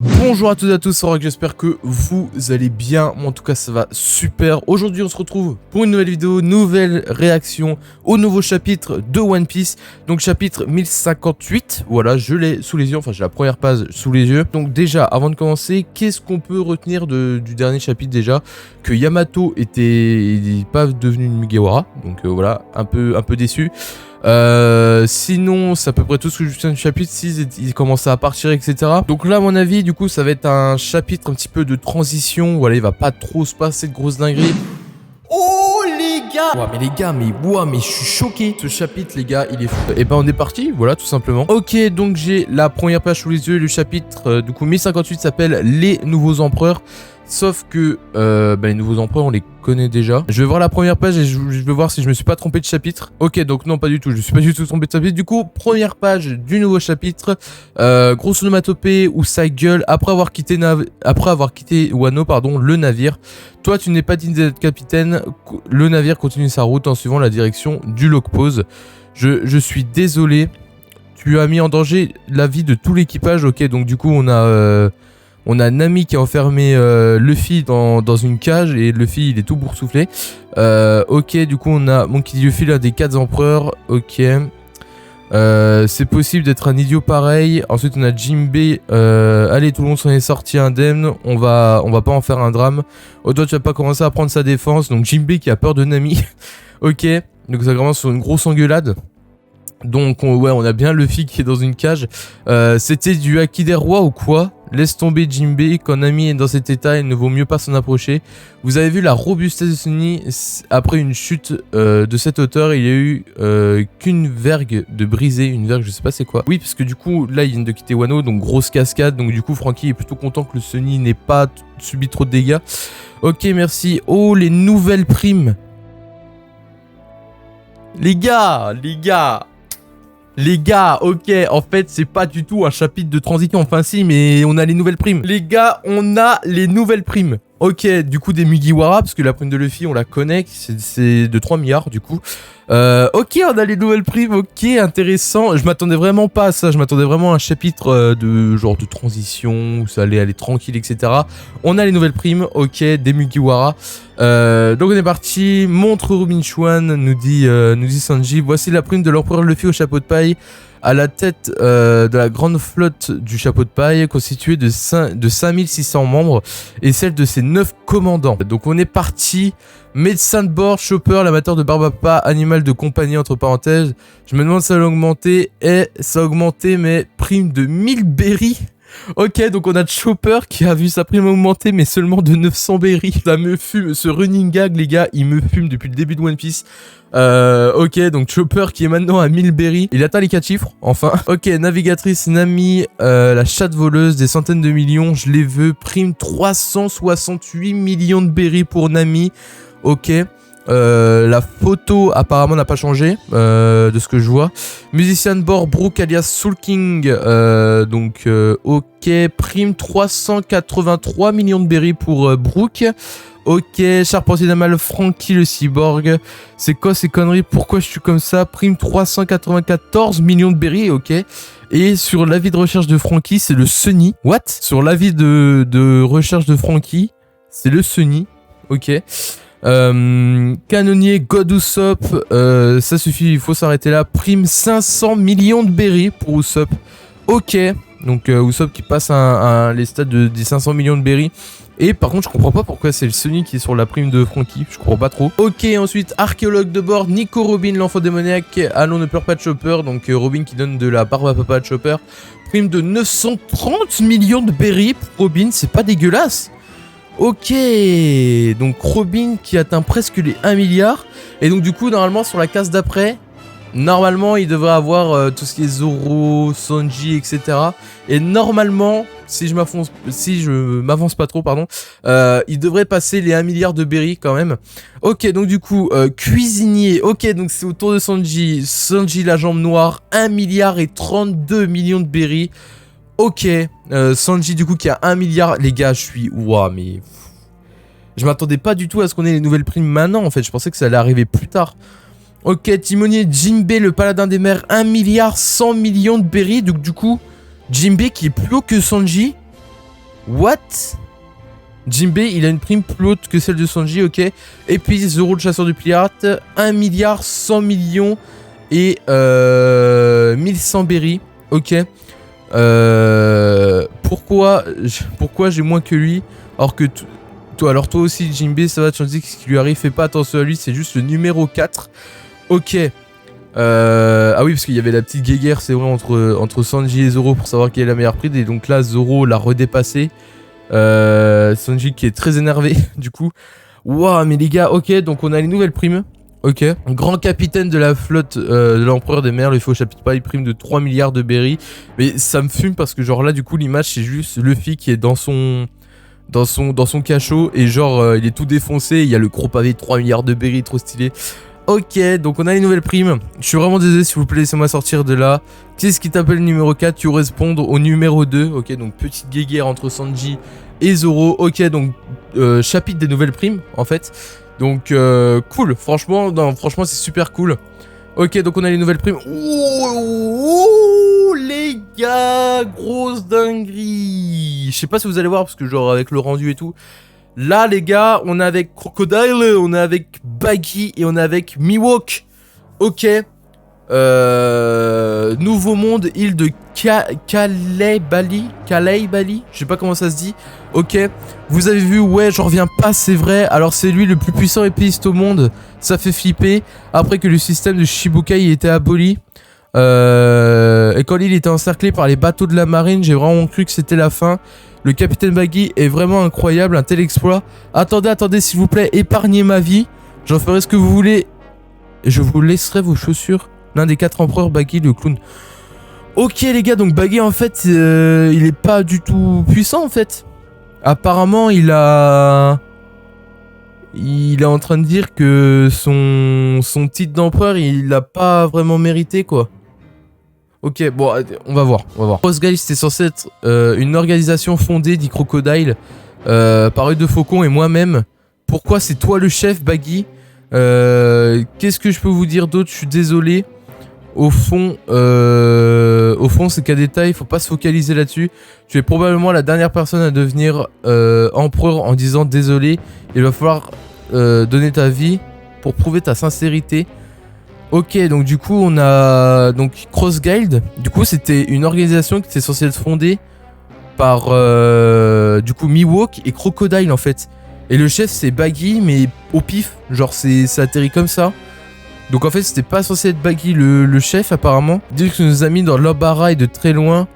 Bonjour à toutes et à tous, c'est Rock, j'espère que vous allez bien. Moi en tout cas ça va super. Aujourd'hui on se retrouve pour une nouvelle vidéo, nouvelle réaction au nouveau chapitre de One Piece. Donc chapitre 1058, voilà je l'ai sous les yeux, enfin j'ai la première page sous les yeux. Donc déjà avant de commencer, qu'est-ce qu'on peut retenir du dernier chapitre déjà? Que Yamato était pas devenu une Mugiwara, donc voilà, un peu déçu. Sinon c'est à peu près tout ce que je tiens du chapitre 6, il commence à partir etc. Donc là à mon avis du coup ça va être un chapitre un petit peu de transition, voilà il va pas trop se passer de grosses dingueries. Oh les gars! Ouah, mais je suis choqué. Ce chapitre les gars il est fou. Et ben on est parti, voilà tout simplement. Ok, donc j'ai la première page sous les yeux. Le chapitre du coup 1058 s'appelle Les Nouveaux Empereurs. Sauf que les nouveaux empereurs on les connaît déjà. Je vais voir la première page et je vais voir si je me suis pas trompé de chapitre. Ok, donc non pas du tout, je suis pas du tout trompé de chapitre. Du coup, première page du nouveau chapitre. Grosse onomatopée où ça gueule après avoir quitté Wano, pardon, le navire. Toi tu n'es pas digne d'être capitaine. Le navire continue sa route en suivant la direction du log pose. Je suis désolé. Tu as mis en danger la vie de tout l'équipage. Ok, donc du coup on a Nami qui a enfermé Luffy dans une cage et Luffy il est tout boursouflé. Ok, du coup on a Monkey D. Luffy l'un des 4 empereurs. Ok. C'est possible d'être un idiot pareil. Ensuite on a Jinbei. Allez, tout le monde s'en est sorti indemne. On va pas en faire un drame. Oda tu vas pas commencer à prendre sa défense. Donc Jinbei qui a peur de Nami. Ok. Donc ça commence sur une grosse engueulade. Donc on a bien Luffy qui est dans une cage. C'était du Haki des rois ou quoi? Laisse tomber Jinbei, quand Nami est dans cet état, il ne vaut mieux pas s'en approcher. Vous avez vu la robustesse de Sunny. Après une chute de cette hauteur, il y a eu qu'une vergue de brisée. Une vergue, je sais pas c'est quoi. Oui, parce que du coup, là, ils viennent de quitter Wano, donc grosse cascade. Donc du coup, Franky est plutôt content que le Sunny n'ait pas subi trop de dégâts. Ok, merci. Oh, les nouvelles primes. Les gars, ok, en fait, c'est pas du tout un chapitre de transition, enfin si, mais on a les nouvelles primes. Les gars, on a les nouvelles primes. Ok, du coup, des Mugiwara, parce que la prime de Luffy, on la connaît, c'est de 3 milliards, du coup. Ok, on a les nouvelles primes, ok, intéressant. Je m'attendais vraiment pas à ça, je m'attendais vraiment à un chapitre de genre de transition, où ça allait aller tranquille, etc. On a les nouvelles primes, ok, des Mugiwara. Donc on est parti, montre Robin Swan, nous dit Sanji. Voici la prime de l'empereur Luffy au chapeau de paille, à la tête de la grande flotte du chapeau de paille, constituée de 5600 membres, et celle de ses 9 commandants. Donc on est parti, médecin de bord, chopper, l'amateur de barbe à papa, animal de compagnie entre parenthèses. Je me demande si ça va augmenter, et ça a augmenté, mais prime de 1000 berries. Ok, donc on a Chopper qui a vu sa prime augmenter, mais seulement de 900 berries. Ça me fume, ce running gag, les gars, il me fume depuis le début de One Piece. Ok, donc Chopper qui est maintenant à 1000 berries. Il atteint les 4 chiffres, enfin. Ok, navigatrice Nami, la chatte voleuse, des centaines de millions, je les veux. Prime 368 millions de berries pour Nami. Ok. La photo apparemment n'a pas changé de ce que je vois. Musicien de bord Brook alias Soul King. Ok, prime 383 millions de berries pour Brook. Ok, charpentier d'amal Franky le cyborg. C'est quoi ces conneries? Pourquoi je suis comme ça? Prime 394 millions de berries, ok. Et sur l'avis de recherche de Franky, c'est le Sunny. What? Sur l'avis de recherche de Franky, c'est le Sunny, ok. Canonnier God Usopp, ça suffit, il faut s'arrêter là. Prime 500 millions de berries pour Usopp. Ok, donc Usopp qui passe les stades des 500 millions de berries. Et par contre je comprends pas pourquoi c'est le Sunny qui est sur la prime de Franky, je comprends pas trop. Ok, ensuite archéologue de bord, Nico Robin l'enfant démoniaque. Allons ne pleure pas de Chopper, donc Robin qui donne de la barbe à papa à Chopper. Prime de 930 millions de berries pour Robin, c'est pas dégueulasse. Ok, donc Robin qui atteint presque les 1 milliard. Et donc du coup normalement sur la case d'après, normalement il devrait avoir tout ce qui est Zoro, Sanji, etc. Et normalement, si je m'avance pas trop, pardon, il devrait passer les 1 milliard de berries quand même. Ok, donc du coup, cuisinier, ok, donc c'est au tour de Sanji. Sanji la jambe noire, 1 milliard et 32 millions de berries. Ok, Sanji du coup qui a 1 milliard. Les gars, je suis... Ouah, mais... Je m'attendais pas du tout à ce qu'on ait les nouvelles primes maintenant, en fait. Je pensais que ça allait arriver plus tard. Ok, timonier Jinbei, le paladin des mers, 1 milliard 100 millions de berries. Donc du coup, Jinbei qui est plus haut que Sanji. What? Jinbei, il a une prime plus haute que celle de Sanji, ok. Et puis Zoro le chasseur de pirates, 1 milliard 100 millions et 1100 berries, ok. Pourquoi j'ai moins que lui alors que toi aussi Jinbei, ça va, tu dis ce qui lui arrive, fais pas attention à lui, c'est juste le numéro 4, ok. Ah oui, parce qu'il y avait la petite guéguerre, c'est vrai, entre Sanji et Zoro pour savoir qui est la meilleure pride, et donc là Zoro l'a redépassé. Sanji qui est très énervé du coup. Waouh, mais les gars, ok, donc on a les nouvelles primes. Ok, grand capitaine de la flotte de l'empereur des mers, le faux chapitre pas, il prime de 3 milliards de berries. Mais ça me fume parce que genre là du coup l'image c'est juste Luffy qui est dans son cachot et genre il est tout défoncé, il y a le gros pavé de 3 milliards de berries, trop stylé. Ok, donc on a les nouvelles primes. Je suis vraiment désolé, s'il vous plaît, laissez-moi sortir de là. Qu'est-ce qui t'appelle numéro 4? Tu responds au numéro 2. Ok, donc petite guéguerre entre Sanji et Zoro. Ok, donc chapitre des nouvelles primes, en fait. Donc, cool. Franchement, franchement, c'est super cool. Ok, donc on a les nouvelles primes. Ouh, les gars, grosse dinguerie. Je sais pas si vous allez voir, parce que genre, avec le rendu et tout... Là, les gars, on est avec Crocodile, on est avec Baggy et on est avec Mihawk. Ok. Nouveau monde, île de Kaleibali. Je sais pas comment ça se dit. Ok. Vous avez vu, ouais, j'en reviens pas, c'est vrai. Alors, c'est lui le plus puissant épéiste au monde. Ça fait flipper. Après que le système de Shichibukai ait été aboli. Et quand l'île était encerclée par les bateaux de la marine, j'ai vraiment cru que c'était la fin. Le capitaine Baggy est vraiment incroyable, un tel exploit. Attendez, s'il vous plaît, épargnez ma vie. J'en ferai ce que vous voulez. Et je vous laisserai vos chaussures. L'un des 4 empereurs, Baggy, le clown. Ok, les gars, donc Baggy, en fait, il est pas du tout puissant, en fait. Apparemment, il est en train de dire que son titre d'empereur, il l'a pas vraiment mérité, quoi. Ok, bon, on va voir. Crossguile, c'était censé être une organisation fondée, dit Crocodile, par eux de Faucon et moi-même. Pourquoi c'est toi le chef, Baggy? Qu'est-ce que je peux vous dire d'autre? Je suis désolé. Au fond, c'est qu'à détail, faut pas se focaliser là-dessus. Tu es probablement la dernière personne à devenir empereur en disant désolé. Il va falloir donner ta vie pour prouver ta sincérité. Ok, donc du coup on a donc Cross Guild. Du coup c'était une organisation qui était censée être fondée par du coup Mihawk et Crocodile en fait. Et le chef c'est Baggy mais au pif, genre ça atterrit comme ça. Donc en fait c'était pas censé être Baggy le chef apparemment. Dire que nous a mis dans l'embarras et de très loin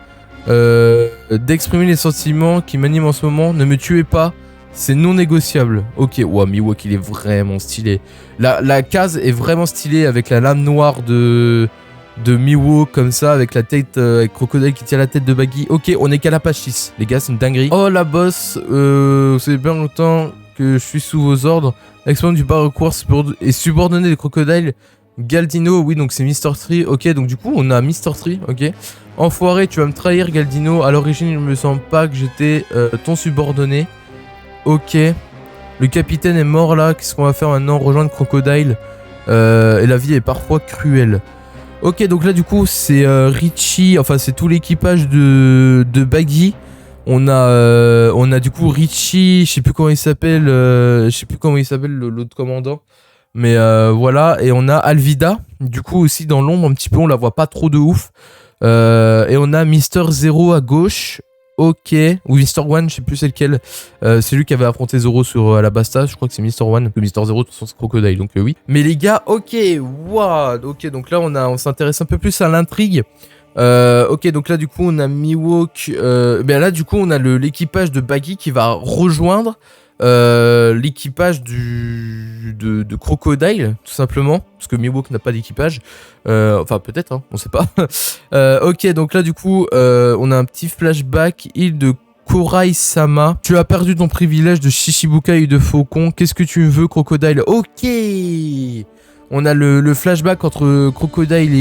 d'exprimer les sentiments qui m'animent en ce moment. Ne me tuez pas. C'est non négociable. Ok, wow, Mihawk il est vraiment stylé. La case est vraiment stylée avec la lame noire de Mihawk comme ça, avec la tête, avec Crocodile qui tient la tête de Baggy. Ok, on est Calapachis, les gars, c'est une dinguerie. Oh la boss, c'est bien longtemps que je suis sous vos ordres. L'expérience du parcours est subordonné de Crocodile. Galdino, oui, donc c'est Mr. Tree. Ok, donc du coup, on a Mr. Tree, ok. Enfoiré, tu vas me trahir, Galdino. À l'origine, il me semble pas que j'étais ton subordonné. Ok, le capitaine est mort là, qu'est-ce qu'on va faire maintenant? Rejoindre Crocodile. Et la vie est parfois cruelle. Ok, donc là du coup c'est Richie, enfin c'est tout l'équipage de Baggy. On a du coup Richie, je sais plus comment il s'appelle, l'autre commandant. Mais voilà, et on a Alvida, du coup aussi dans l'ombre un petit peu, on la voit pas trop de ouf. Et on a Mister Zero à gauche. Ok, ou Mr. One, je sais plus c'est lequel. C'est lui qui avait affronté Zoro sur Alabasta, je crois que c'est Mr. One. Le Mr. Zero, de toute façon, c'est Crocodile, donc oui. Mais les gars, ok, wow, ok, donc là on s'intéresse un peu plus à l'intrigue. Ok, donc là du coup on a Mihawk. Ben là du coup on a l'équipage de Baggy qui va rejoindre l'équipage de Crocodile, tout simplement, parce que Mihawk n'a pas d'équipage. Enfin peut-être, hein, on sait pas. Ok, donc là du coup on a un petit flashback, île de Korai-sama. Tu as perdu ton privilège de Shichibukai et de Faucon. Qu'est-ce que tu veux, Crocodile? Ok, on a le flashback entre Crocodile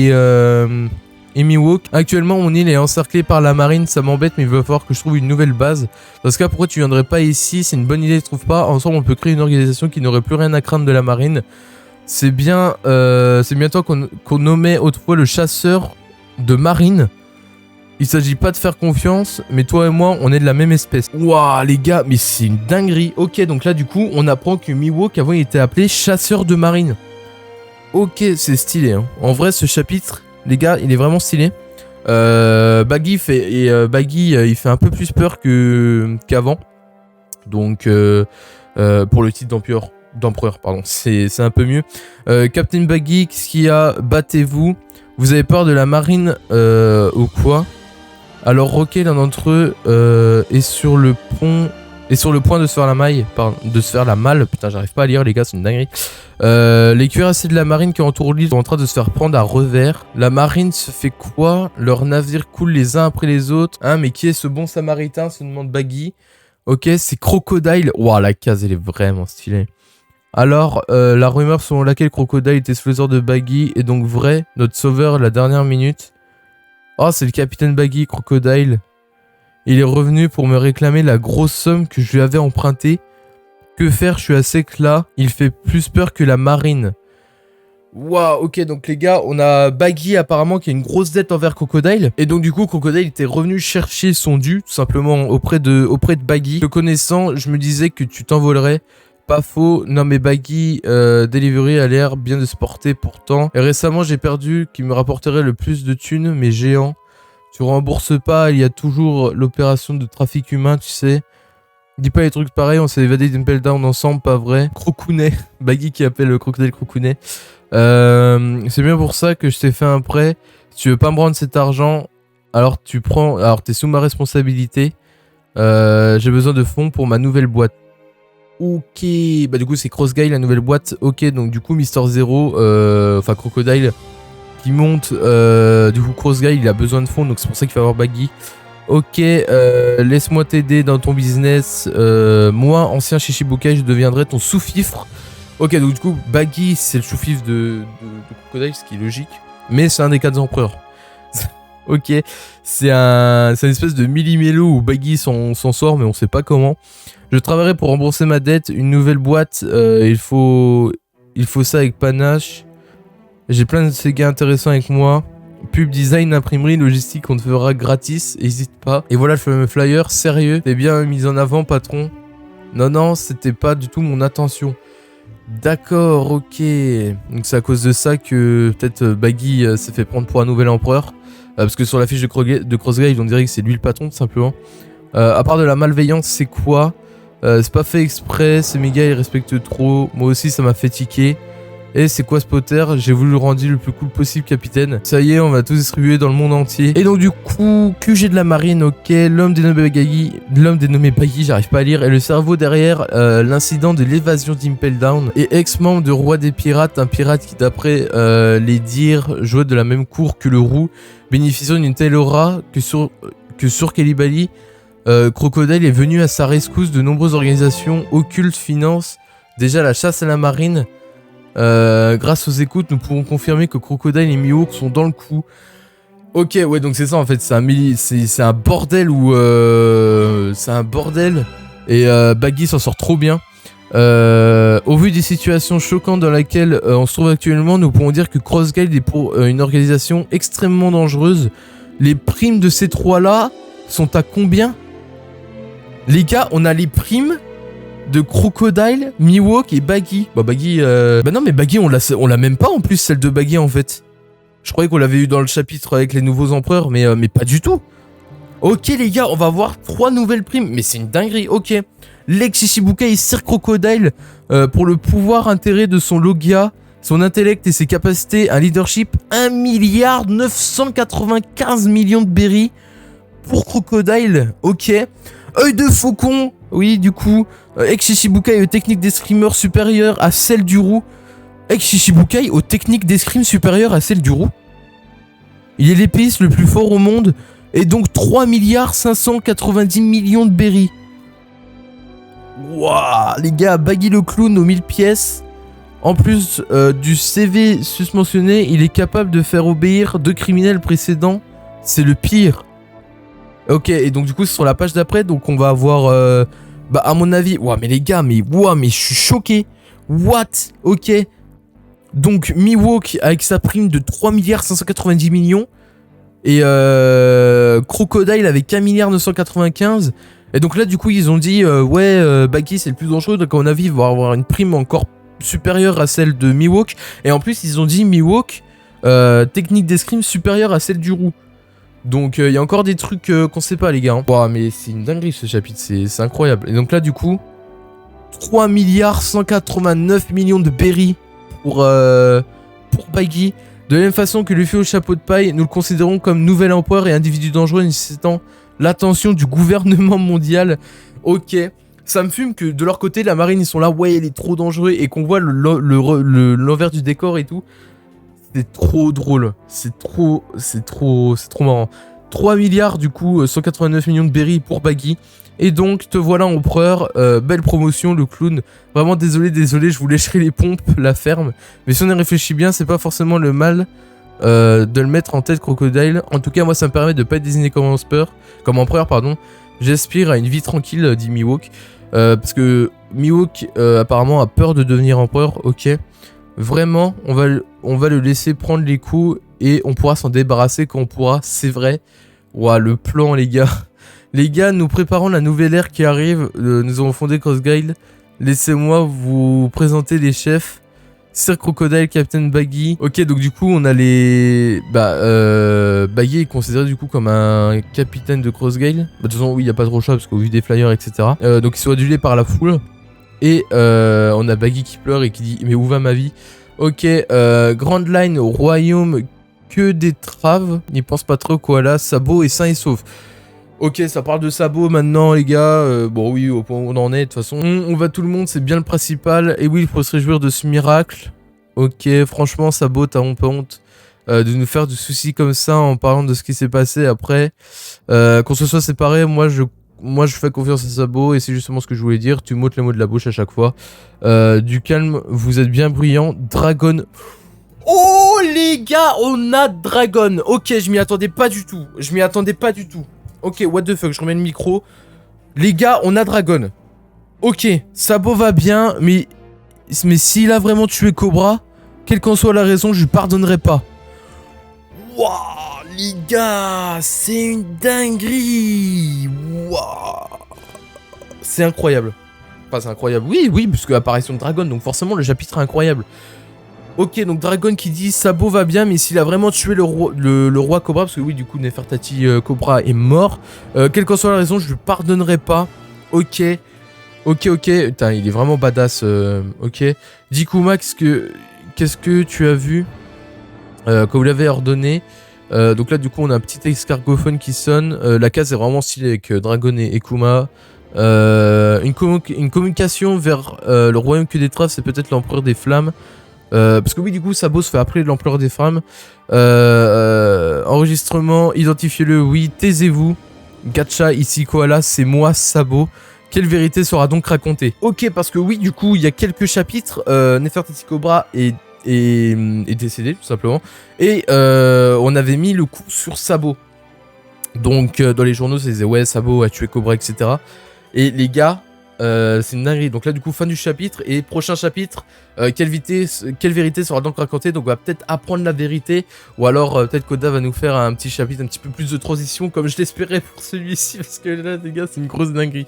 et Mihawk. Actuellement, mon île est encerclée par la marine, ça m'embête, mais il va falloir que je trouve une nouvelle base. Dans ce cas, pourquoi tu viendrais pas ici? C'est une bonne idée, je trouve pas. Ensemble, on peut créer une organisation qui n'aurait plus rien à craindre de la marine. C'est bien toi qu'on nommait autrefois le chasseur de marine. Il s'agit pas de faire confiance, mais toi et moi, on est de la même espèce. Waouh, les gars, mais c'est une dinguerie. Ok, donc là, du coup, on apprend que Mihawk, avant, il était appelé chasseur de marine. Ok, c'est stylé. Hein. En vrai, ce chapitre, les gars, il est vraiment stylé. Baggy, il fait un peu plus peur qu'avant. Donc, pour le titre d'empereur, pardon, c'est un peu mieux. Captain Baggy, qu'est-ce qu'il y a? Battez-vous. Vous avez peur de la marine ou quoi? Alors Rocket, l'un d'entre eux, est sur le point de se faire la maille, putain j'arrive pas à lire les gars, c'est une dinguerie. Les cuirassiers de la marine qui entourent l'île sont en train de se faire prendre à revers. La marine se fait quoi? Leurs navires coulent les uns après les autres. Hein, mais qui est ce bon samaritain, se demande Baggy. Ok, c'est Crocodile. Waouh, la case elle est vraiment stylée. Alors, la rumeur selon laquelle Crocodile était sous les ordres de Baggy est donc vraie. Notre sauveur à la dernière minute. Oh, c'est le capitaine Baggy, Crocodile. Il est revenu pour me réclamer la grosse somme que je lui avais empruntée. Que faire, je suis à sec là. Il fait plus peur que la marine. Waouh, ok, donc les gars, on a Baggy apparemment qui a une grosse dette envers Crocodile. Et donc du coup, Crocodile était revenu chercher son dû, tout simplement auprès de Baggy. Le connaissant, je me disais que tu t'envolerais. Pas faux, non mais Baggy Delivery a l'air bien de se porter pourtant. Et récemment j'ai perdu qui me rapporterait le plus de thunes, mais géant. Tu rembourses pas, il y a toujours l'opération de trafic humain, tu sais. Dis pas les trucs pareils, on s'est évadé d'Impel Down ensemble, pas vrai. Crocounet, Baggy qui appelle le Crocodile Crocounet. C'est bien pour ça que je t'ai fait un prêt. Si tu veux pas me rendre cet argent, alors t'es sous ma responsabilité. J'ai besoin de fonds pour ma nouvelle boîte. Ok, bah du coup c'est Crossguy la nouvelle boîte. Ok, donc du coup Mister Zero, enfin Crocodile qui monte. Du coup Crossguy il a besoin de fonds, donc c'est pour ça qu'il va avoir Baggy. Ok, laisse-moi t'aider dans ton business. Moi, ancien Shishibukai, je deviendrai ton sous-fifre. Ok, donc du coup Baggy c'est le sous-fifre de Crocodile, ce qui est logique. Mais c'est un des 4 empereurs. Ok, c'est une espèce de millimélo où Baggy s'en sort, mais on sait pas comment. Je travaillerai pour rembourser ma dette, une nouvelle boîte, il faut ça avec panache. J'ai plein de ces gars intéressants avec moi. Pub, design, imprimerie, logistique, on te fera gratis, hésite pas. Et voilà le fameux flyer, sérieux, t'es bien mis en avant patron. Non, c'était pas du tout mon intention. D'accord, ok. Donc c'est à cause de ça que peut-être Baggy s'est fait prendre pour un nouvel empereur. Parce que sur la fiche de Crossguy, on dirait que c'est lui le patron tout simplement. À part de la malveillance, c'est quoi? C'est pas fait exprès, ces méga ils respectent trop. Moi aussi ça m'a fait tiquer. Et c'est quoi Spotter? J'ai voulu le rendre le plus cool possible, capitaine. Ça y est, on va tous distribuer dans le monde entier. Et donc du coup, QG de la marine, ok. L'homme dénommé Baggy, j'arrive pas à lire. Et le cerveau derrière l'incident de l'évasion d'Impel Down. Et ex-membre de Roi des Pirates, un pirate qui d'après les dires jouait de la même cour que le roux, bénéficiant d'une telle aura que sur Calibali, Crocodile est venu à sa rescousse de nombreuses organisations occultes, finances, déjà la chasse à la marine. Grâce aux écoutes, nous pouvons confirmer que Crocodile et Mihawk sont dans le coup. Ok, ouais, donc c'est ça en fait, c'est un bordel où c'est un bordel et Baggy s'en sort trop bien. Au vu des situations choquantes dans lesquelles on se trouve actuellement, nous pouvons dire que Crossguy est pour une organisation extrêmement dangereuse. Les primes de ces trois-là sont à combien? Les gars, on a les primes de Crocodile, Mihawk et Baggy. Bah Baggy, bah non mais Baggy on l'a même pas en plus, celle de Baggy en fait. Je croyais qu'on l'avait eu dans le chapitre avec les nouveaux empereurs, mais pas du tout. Ok les gars, on va voir 3 nouvelles primes, mais c'est une dinguerie, ok. L'ex Shishibukai Sir Crocodile, pour le pouvoir intérêt de son logia, son intellect et ses capacités, un leadership, 1,995 milliard de berries pour Crocodile, ok. Œil de faucon, oui du coup, ex-Shishibukai aux techniques d'escrimeur supérieures à celle du roux. Ex-Shishibukai aux techniques d'escrime supérieures à celle du roux. Il est l'épice le plus fort au monde, et donc 3,590 milliard de berries. Waouh, les gars, Baggy le clown aux 1000 pièces. En plus du CV susmentionné, il est capable de faire obéir 2 criminels précédents. C'est le pire. Ok, et donc du coup c'est sur la page d'après, donc on va avoir, bah à mon avis, ouah mais les gars, mais je suis choqué. What? Ok. Donc Mihawk avec sa prime de 3,590 milliard. Et Crocodile avec 1,995 milliard. Et donc là, du coup, ils ont dit Baggy c'est le plus dangereux. Donc, à mon avis, il va avoir une prime encore supérieure à celle de Mihawk. Et en plus, ils ont dit Mihawk, technique d'escrime supérieure à celle du roux. Donc, il y a encore des trucs qu'on sait pas, les gars. Hein. Wow, mais c'est une dinguerie ce chapitre, c'est incroyable. Et donc là, du coup, 3,189 milliards de berries pour Baggy. De la même façon que Luffy au chapeau de paille, nous le considérons comme nouvel empereur et individu dangereux nécessitant l'attention du gouvernement mondial. Ok, ça me fume que de leur côté, la marine, ils sont là, ouais, il est trop dangereux, et qu'on voit l'envers du décor et tout. C'est trop drôle, c'est trop marrant. 3 milliards, du coup, 189 millions de berries pour Baggy. Et donc, te voilà empereur, belle promotion, le clown. Vraiment désolé, je vous lècherai les pompes, la ferme. Mais si on y réfléchit bien, c'est pas forcément le mal de le mettre en tête Crocodile. En tout cas, moi, ça me permet de pas être désigné comme empereur, pardon. J'aspire à une vie tranquille, dit Mihawk. Parce que Mihawk, apparemment, a peur de devenir empereur, ok. Vraiment, on va le laisser prendre les coups et on pourra s'en débarrasser quand on pourra, c'est vrai. Ouah, le plan, les gars. Les gars, nous préparons la nouvelle ère qui arrive. Nous avons fondé Crossguile. Laissez-moi vous présenter les chefs. Sir Crocodile, Captain Baggy. Ok, donc du coup, on a les... Baggy est considéré du coup comme un capitaine de Crossguile. De toute façon, oui, il n'y a pas trop le choix parce qu'au vu des flyers, etc. Donc, ils sont adulés par la foule. Et on a Baggy qui pleure et qui dit « Mais où va ma vie ?» Ok, Grand Line au royaume que des traves. N'y pense pas trop, Koala. Sabot est sain et sauf. Ok, ça parle de Sabot maintenant, les gars. Bon, oui, au point où on en est, de toute façon. On va tout le monde, c'est bien le principal. Et oui, il faut se réjouir de ce miracle. Ok, franchement, Sabot, t'as honte de nous faire du souci comme ça en parlant de ce qui s'est passé après. Qu'on se soit séparés, moi, je fais confiance à Sabot et c'est justement ce que je voulais dire. Tu m'ôtes les mots de la bouche à chaque fois. Du calme, vous êtes bien bruyant. Dragon. Oh, les gars, on a Dragon. Ok, je m'y attendais pas du tout. Ok, what the fuck, je remets le micro. Les gars, on a Dragon. Ok, Sabot va bien, mais s'il a vraiment tué Cobra, quelle qu'en soit la raison, je lui pardonnerai pas. Wouah, les gars, c'est une dinguerie. Wouah. C'est incroyable. Enfin, c'est incroyable. Oui, parce que apparition de Dragon, donc forcément, le chapitre est incroyable. Ok, donc Dragon qui dit Sabot va bien, mais s'il a vraiment tué le roi Cobra, parce que oui, du coup, Nefertati Cobra est mort. Quelle qu'en soit la raison, je lui pardonnerai pas. Ok. Putain, il est vraiment badass. Ok. Dikuma, qu'est-ce que tu as vu quand vous l'avez ordonné. Donc là, du coup, on a un petit escargophone qui sonne. La case est vraiment stylée avec Dragon et Kuma. Une communication vers le royaume que des traves, c'est peut-être l'empereur des flammes. Parce que oui, du coup, Sabot se fait appeler l'empereur des flammes. Enregistrement, identifiez-le, oui, taisez-vous. Gacha, ici, Koala, c'est moi, Sabot. Quelle vérité sera donc racontée? Ok, parce que oui, du coup, il y a quelques chapitres. Nefertiti Cobra est décédé, tout simplement. Et on avait mis le coup sur Sabot. Donc, dans les journaux, ça disait, ouais, Sabot a tué Cobra, etc. Et les gars... c'est une dinguerie. Donc là, du coup, fin du chapitre. Et prochain chapitre, quelle vérité sera donc racontée? Donc on va peut-être apprendre la vérité. Ou alors, peut-être Koda va nous faire un petit chapitre un petit peu plus de transition, comme je l'espérais pour celui-ci. Parce que là, les gars, c'est une grosse dinguerie.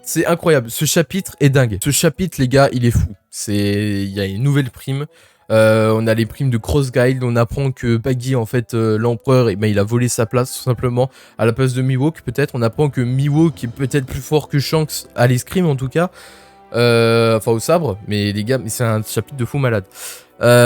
C'est incroyable. Ce chapitre est dingue. Ce chapitre, les gars, il est fou. Il y a une nouvelle prime. On a les primes de Crossguile, on apprend que Baggy, en fait, l'empereur, il a volé sa place, tout simplement, à la place de Mihawk, peut-être. On apprend que Mihawk est peut-être plus fort que Shanks, à l'escrime, en tout cas. Enfin, au sabre. Mais les gars, c'est un chapitre de fou malade. Voilà,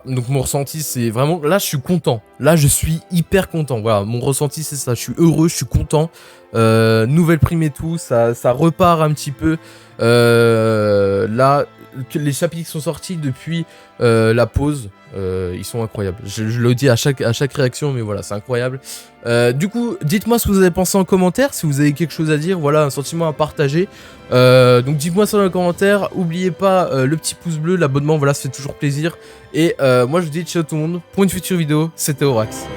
donc mon ressenti, c'est vraiment... Là, je suis content. Là, je suis hyper content. Voilà, mon ressenti, c'est ça. Je suis heureux, je suis content. Nouvelle prime et tout, ça repart un petit peu. Là... Les chapitres qui sont sortis depuis la pause, ils sont incroyables. Je le dis à chaque réaction, mais voilà, c'est incroyable. Du coup, dites-moi ce que vous avez pensé en commentaire, si vous avez quelque chose à dire, voilà, un sentiment à partager. Donc dites-moi ça dans les commentaires. N'oubliez pas le petit pouce bleu, l'abonnement, voilà, ça fait toujours plaisir. Et moi, je vous dis ciao tout le monde. Pour une future vidéo, c'était Aurax.